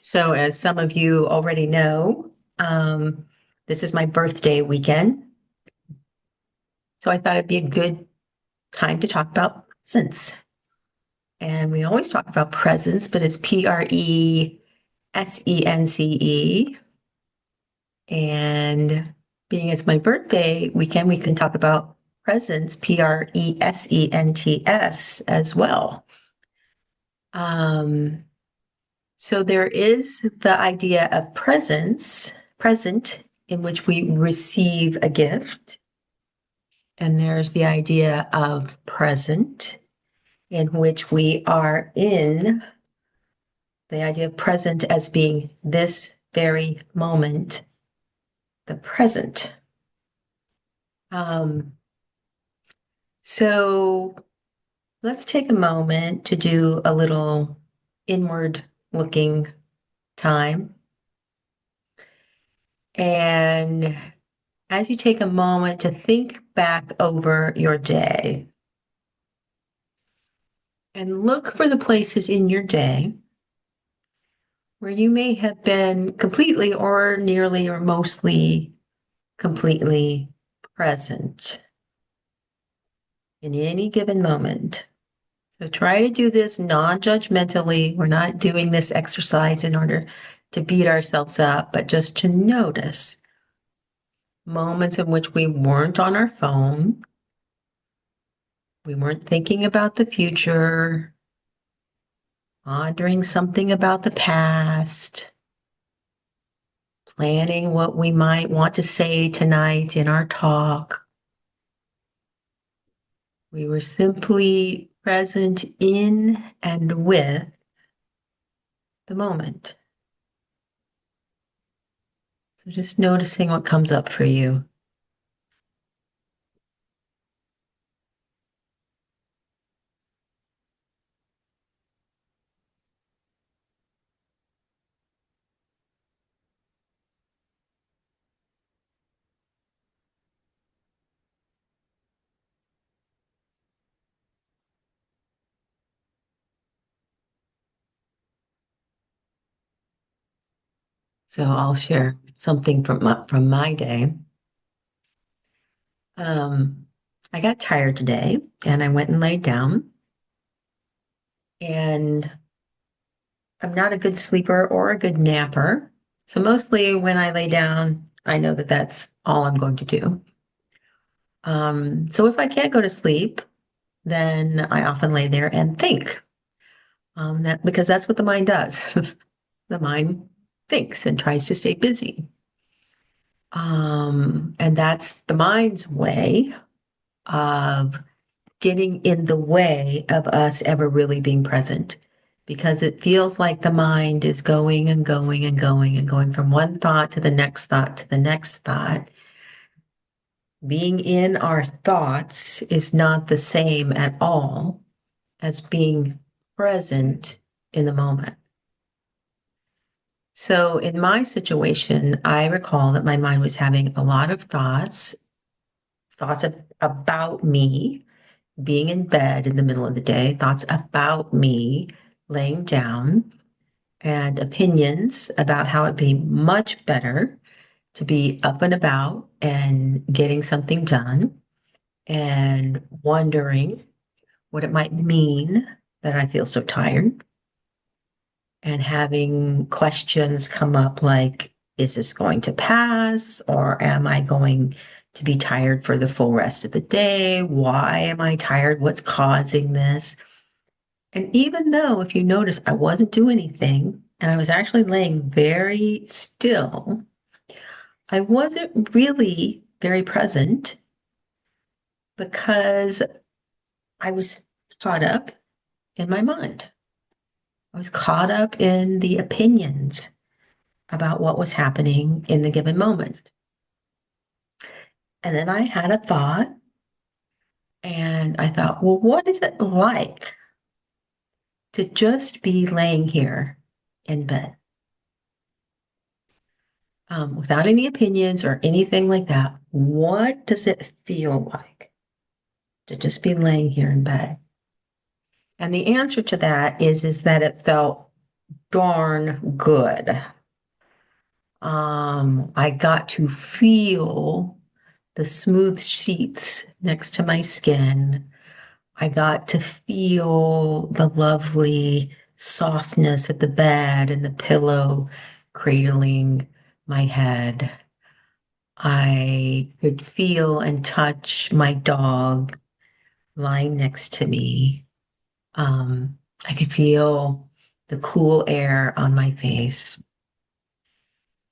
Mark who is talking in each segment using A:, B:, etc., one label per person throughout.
A: So, as some of you already know, this is my birthday weekend. So, I thought it'd be a good time to talk about presents. And we always talk about presents, but it's Presence. And being it's my birthday weekend, we can talk about presents, Presents, as well. Um, so there is the idea of present, in which we receive a gift. And there's the idea of present, in which we are in the idea of present as being this very moment, the present. So let's take a moment to do a little inward looking time. And as you take a moment to think back over your day and look for the places in your day where you may have been completely or nearly or mostly completely present in any given moment. So try to do this non-judgmentally. We're not doing this exercise in order to beat ourselves up, but just to notice moments in which we weren't on our phone, we weren't thinking about the future, pondering something about the past, planning what we might want to say tonight in our talk. We were simply present in and with the moment. So just noticing what comes up for you. So I'll share something from my day. I got tired today and I went and laid down. And I'm not a good sleeper or a good napper. So mostly when I lay down, I know that that's all I'm going to do. So if I can't go to sleep, then I often lay there and think. That because that's what the mind does. The mind thinks and tries to stay busy. And that's the mind's way of getting in the way of us ever really being present, because it feels like the mind is going and going and going and going from one thought to the next thought to the next thought. Being in our thoughts is not the same at all as being present in the moment. So in my situation, I recall that my mind was having a lot of thoughts about me being in bed in the middle of the day, thoughts about me laying down, and opinions about how it'd be much better to be up and about and getting something done, and wondering what it might mean that I feel so tired, and having questions come up like, is this going to pass? Or am I going to be tired for the full rest of the day? Why am I tired? What's causing this? And even though, if you notice, I wasn't doing anything and I was actually laying very still, I wasn't really very present because I was caught up in my mind. I was caught up in the opinions about what was happening in the given moment. And then I had a thought, and I thought, well, what is it like to just be laying here in bed? Without any opinions or anything like that, what does it feel like to just be laying here in bed? And the answer to that is that it felt darn good. I got to feel the smooth sheets next to my skin. I got to feel the lovely softness of the bed and the pillow cradling my head. I could feel and touch my dog lying next to me. I could feel the cool air on my face.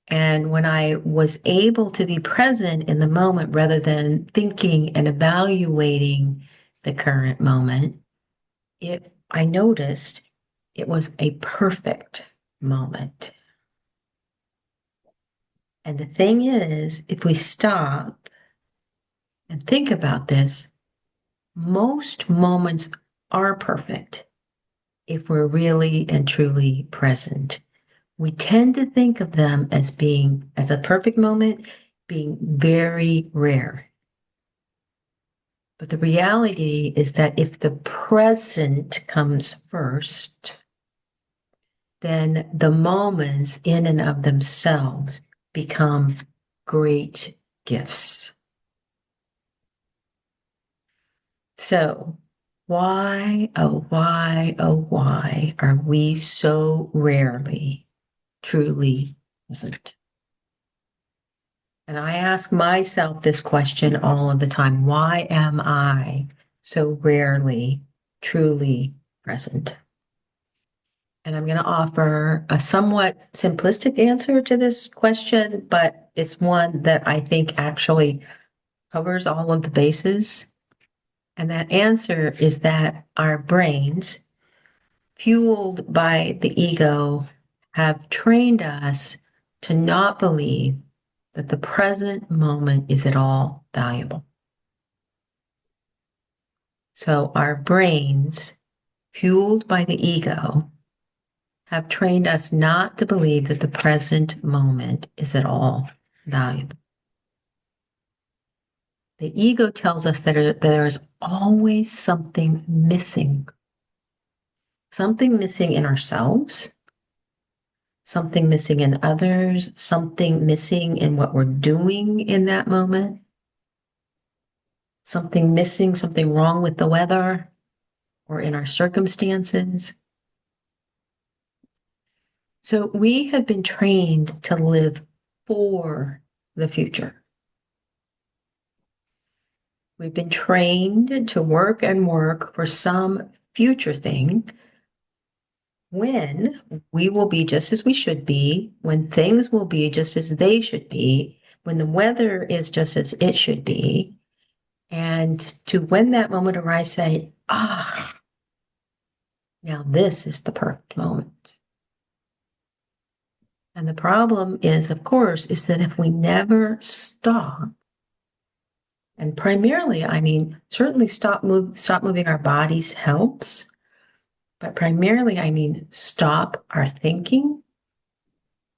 A: And when I was able to be present in the moment rather than thinking and evaluating the current moment, I noticed it was a perfect moment. And the thing is, if we stop and think about this, most moments are perfect if we're really and truly present. We tend to think of them as a perfect moment, being very rare. But the reality is that if the present comes first, then the moments in and of themselves become great gifts. So, why, oh, why are we so rarely truly present? And I ask myself this question all of the time. Why am I so rarely truly present? And I'm going to offer a somewhat simplistic answer to this question, but it's one that I think actually covers all of the bases. And that answer is that our brains, fueled by the ego, have trained us to not believe that the present moment is at all valuable. So our brains, fueled by the ego, have trained us not to believe that the present moment is at all valuable. The ego tells us that there is always something missing in ourselves, something missing in others, something missing in what we're doing in that moment, something missing, something wrong with the weather or in our circumstances. So we have been trained to live for the future. We've been trained to work and work for some future thing when we will be just as we should be, when things will be just as they should be, when the weather is just as it should be. And to when that moment arrives, say, now this is the perfect moment. And the problem is, of course, is that if we never stop, and primarily, I mean, certainly stop moving our bodies helps, but primarily, I mean, stop our thinking,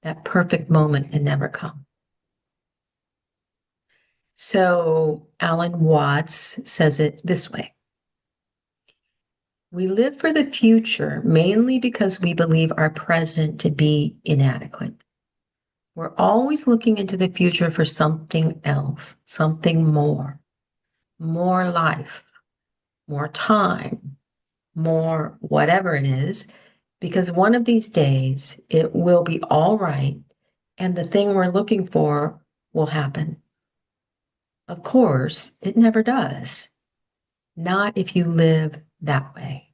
A: that perfect moment can never come. So Alan Watts says it this way. We live for the future mainly because we believe our present to be inadequate. We're always looking into the future for something else, something more life, more time, more whatever it is, because one of these days it will be all right and the thing we're looking for will happen. Of course, it never does. Not if you live that way.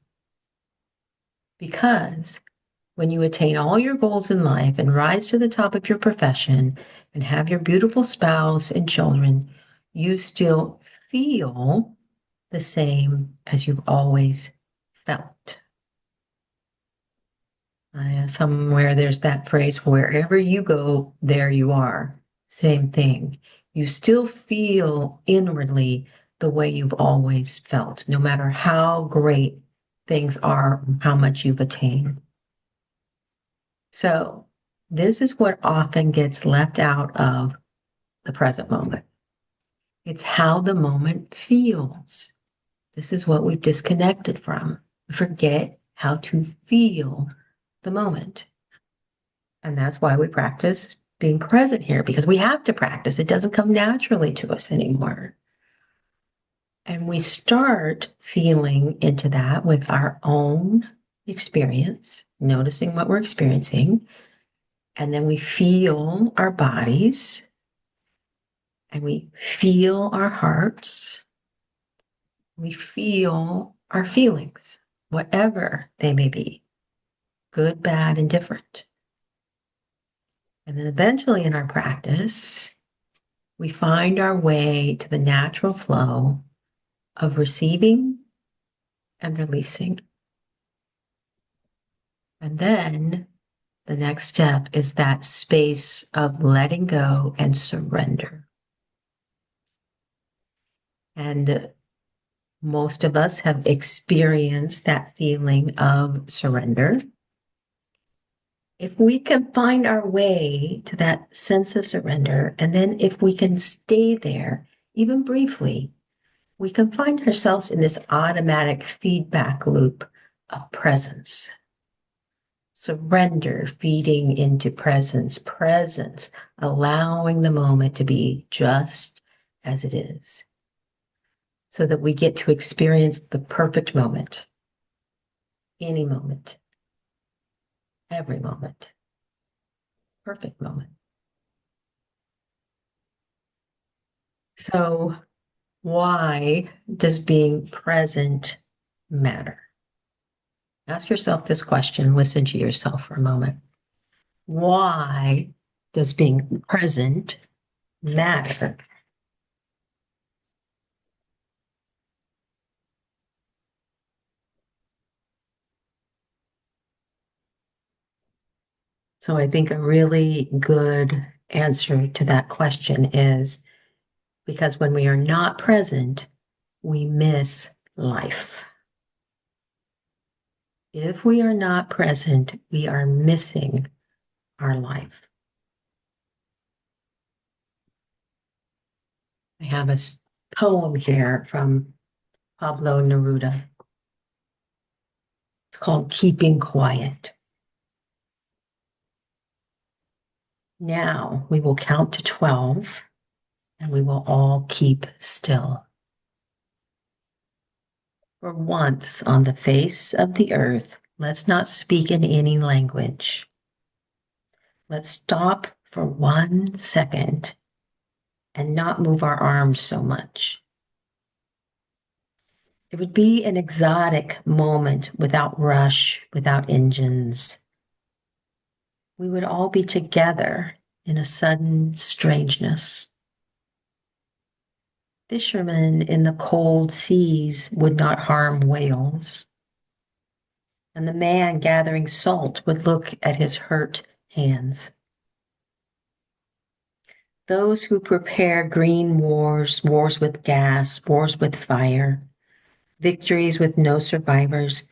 A: Because when you attain all your goals in life and rise to the top of your profession and have your beautiful spouse and children, you still feel the same as you've always felt. Somewhere there's that phrase, wherever you go, there you are. Same thing. You still feel inwardly the way you've always felt, no matter how great things are, how much you've attained. So this is what often gets left out of the present moment. It's how the moment feels. This is what we've disconnected from. We forget how to feel the moment. And that's why we practice being present here, because we have to practice. It doesn't come naturally to us anymore. And we start feeling into that with our own experience, noticing what we're experiencing. And then we feel our bodies and we feel our hearts. We feel our feelings, whatever they may be, good, bad, and different. And then eventually in our practice, we find our way to the natural flow of receiving and releasing. And then the next step is that space of letting go and surrender. And most of us have experienced that feeling of surrender. If we can find our way to that sense of surrender, and then if we can stay there, even briefly, we can find ourselves in this automatic feedback loop of presence. Surrender feeding into presence, presence allowing the moment to be just as it is, so that we get to experience the perfect moment, any moment, every moment, perfect moment. So, why does being present matter? Ask yourself this question, listen to yourself for a moment. Why does being present matter? So I think a really good answer to that question is because when we are not present, we miss life. If we are not present, we are missing our life. I have a poem here from Pablo Neruda. It's called Keeping Quiet. Now we will count to 12 and we will all keep still. For once on the face of the earth, let's not speak in any language. Let's stop for 1 second and not move our arms so much. It would be an exotic moment without rush, without engines. We would all be together in a sudden strangeness. Fishermen in the cold seas would not harm whales, and the man gathering salt would look at his hurt hands. Those who prepare green wars, wars with gas, wars with fire, victories with no survivors,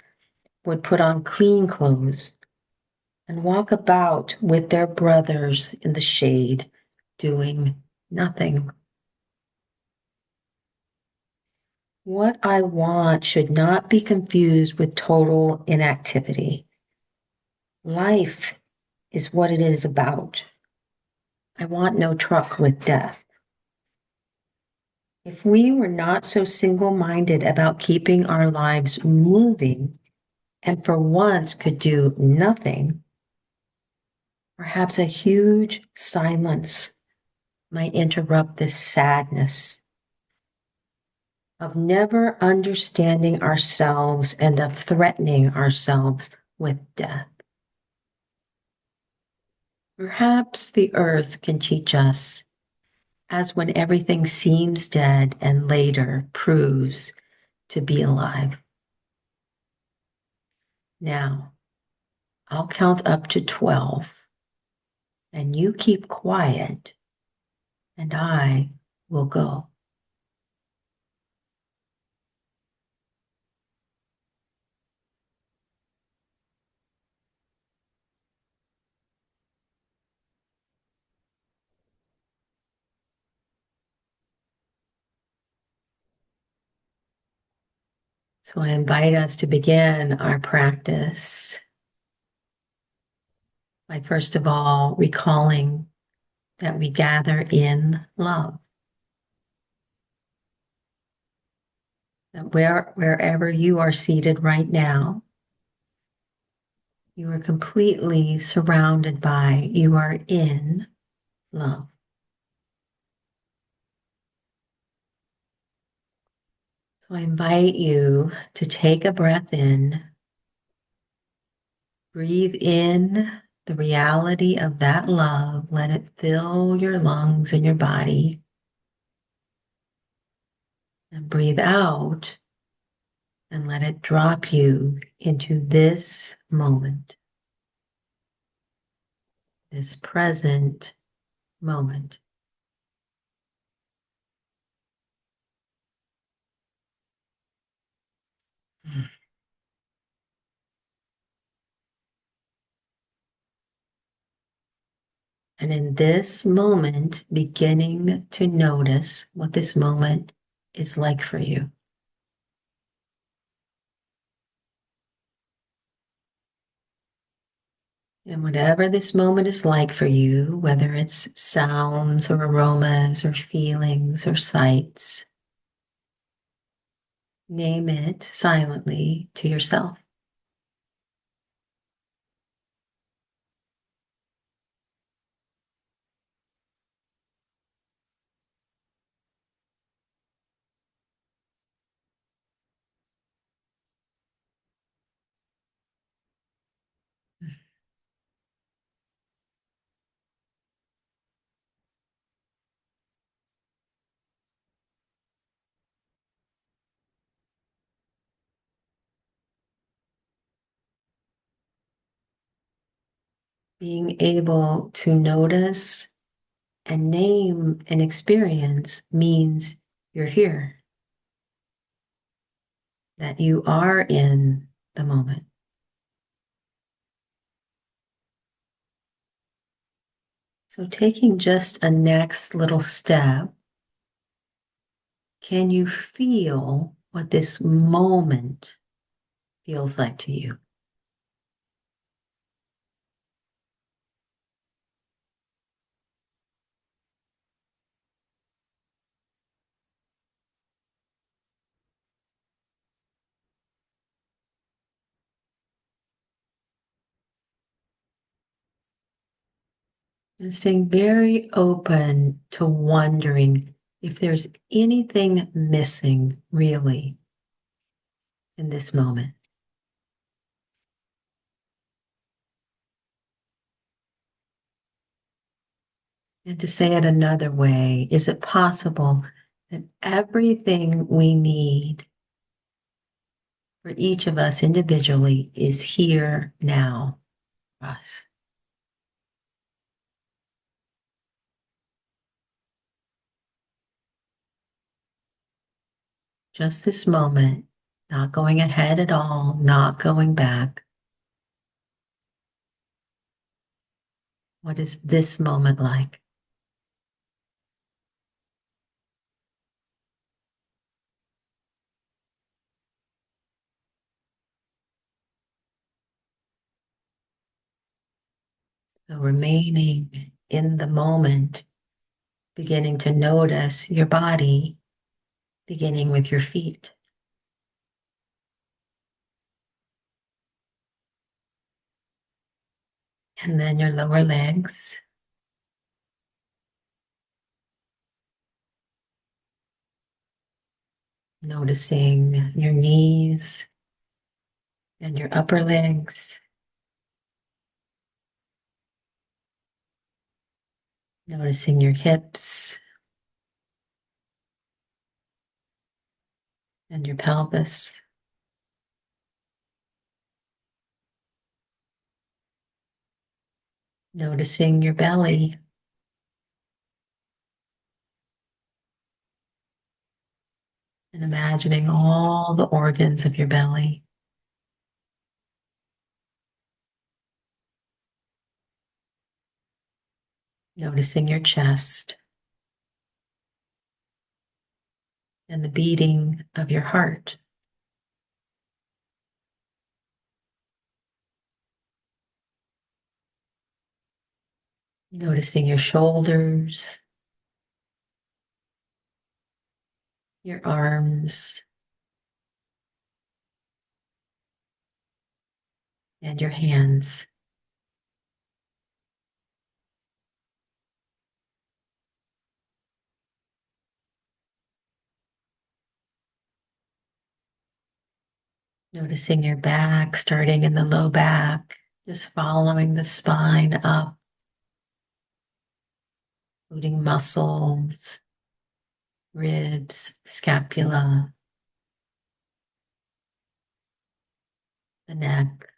A: would put on clean clothes and walk about with their brothers in the shade, doing nothing. What I want should not be confused with total inactivity. Life is what it is about. I want no truck with death. If we were not so single-minded about keeping our lives moving and for once could do nothing, perhaps a huge silence might interrupt this sadness of never understanding ourselves and of threatening ourselves with death. Perhaps the earth can teach us, as when everything seems dead and later proves to be alive. Now, I'll count up to 12, and you keep quiet, and I will go. So I invite us to begin our practice by first of all recalling that we gather in love. That wherever you are seated right now, you are completely surrounded by, you are in love. So I invite you to take a breath in, breathe in the reality of that love, let it fill your lungs and your body, and breathe out and let it drop you into this moment, this present moment. And in this moment, beginning to notice what this moment is like for you. And whatever this moment is like for you, whether it's sounds or aromas or feelings or sights, name it silently to yourself. Being able to notice and name an experience means you're here, that you are in the moment. So, taking just a next little step, can you feel what this moment feels like to you? And staying very open to wondering if there's anything missing really in this moment. And to say it another way, is it possible that everything we need for each of us individually is here now for us? Just this moment, not going ahead at all, not going back. What is this moment like? So remaining in the moment, beginning to notice your body, beginning with your feet. And then your lower legs, noticing your knees and your upper legs, noticing your hips and your pelvis, noticing your belly, and imagining all the organs of your belly, noticing your chest and the beating of your heart. Noticing your shoulders, your arms, and your hands. Noticing your back, starting in the low back, just following the spine up, including muscles, ribs, scapula, the neck,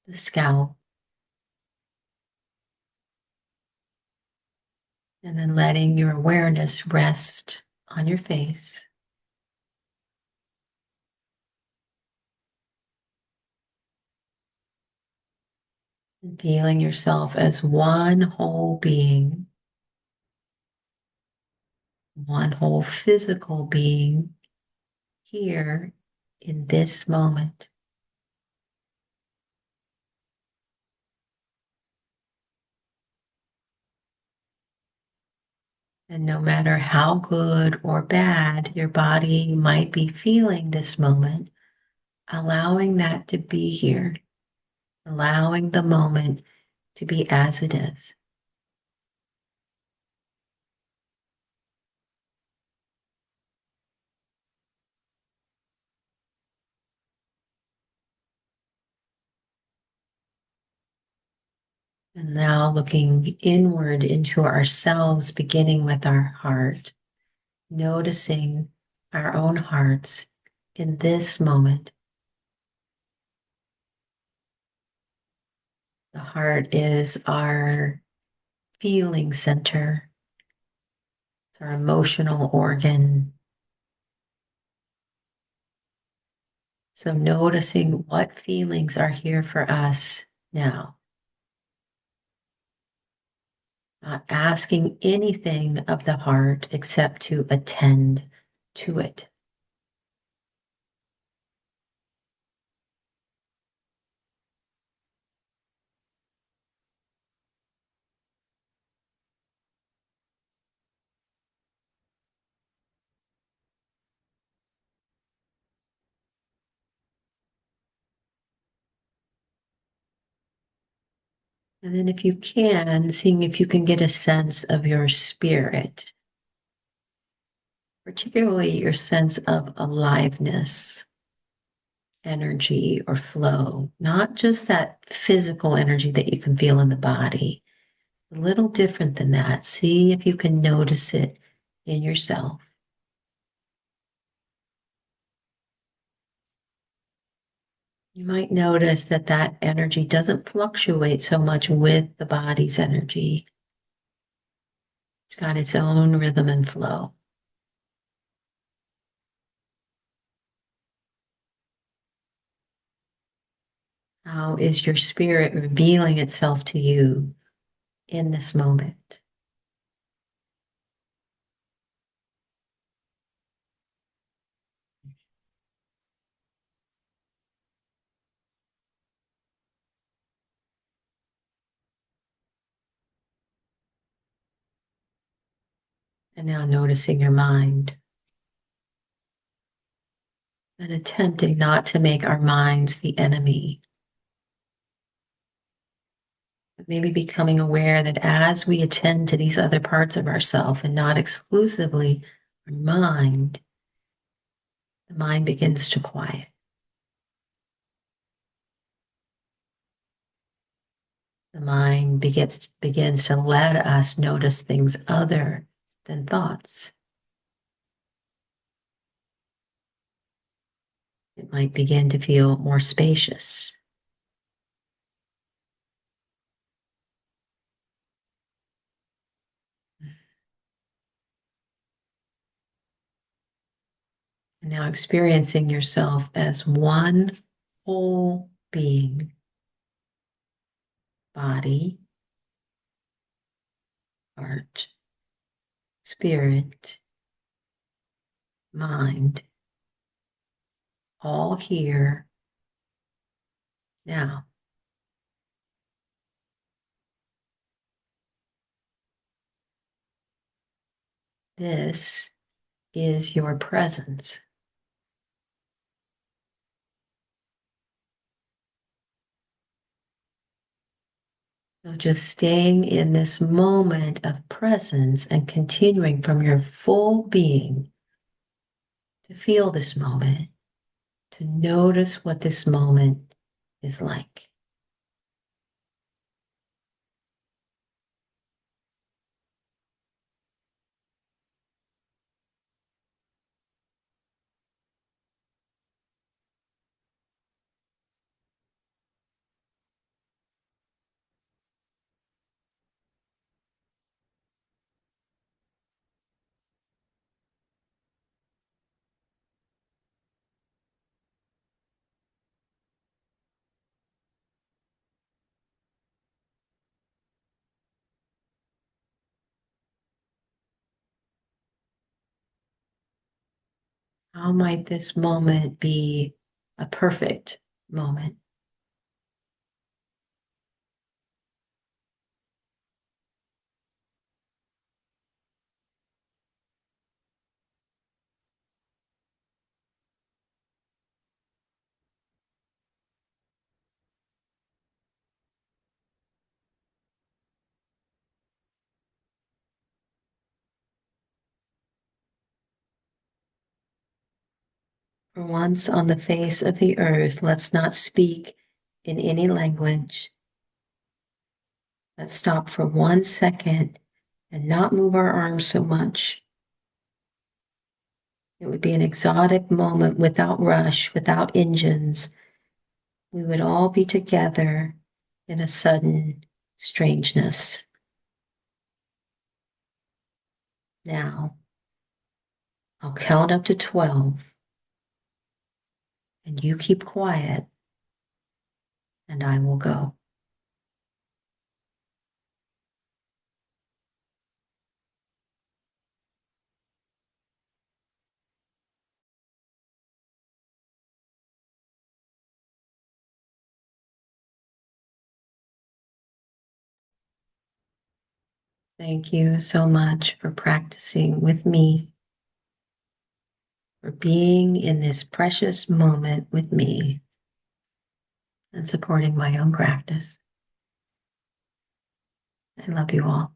A: the scalp, and then letting your awareness rest on your face. And feeling yourself as one whole being, one whole physical being here in this moment. And no matter how good or bad your body might be feeling this moment, allowing that to be here, allowing the moment to be as it is. And now looking inward into ourselves, beginning with our heart, noticing our own hearts in this moment. The heart is our feeling center, it's our emotional organ. So noticing what feelings are here for us now. Not asking anything of the heart except to attend to it. And then if you can, seeing if you can get a sense of your spirit, particularly your sense of aliveness, energy, or flow, not just that physical energy that you can feel in the body, a little different than that. See if you can notice it in yourself. You might notice that that energy doesn't fluctuate so much with the body's energy. It's got its own rhythm and flow. How is your spirit revealing itself to you in this moment? And now noticing your mind and attempting not to make our minds the enemy. Maybe becoming aware that as we attend to these other parts of ourself and not exclusively our mind, the mind begins to quiet. The mind begins to let us notice things other than thoughts. It might begin to feel more spacious. And now experiencing yourself as one whole being, body, heart, spirit, mind, all here now. This is your presence. So just staying in this moment of presence and continuing from your full being to feel this moment, to notice what this moment is like. How might this moment be a perfect moment? For once on the face of the earth, let's not speak in any language. Let's stop for 1 second and not move our arms so much. It would be an exotic moment without rush, without engines. We would all be together in a sudden strangeness. Now, I'll count up to 12, and you keep quiet, and I will go. Thank you so much for practicing with me, for being in this precious moment with me, and supporting my own practice. I love you all.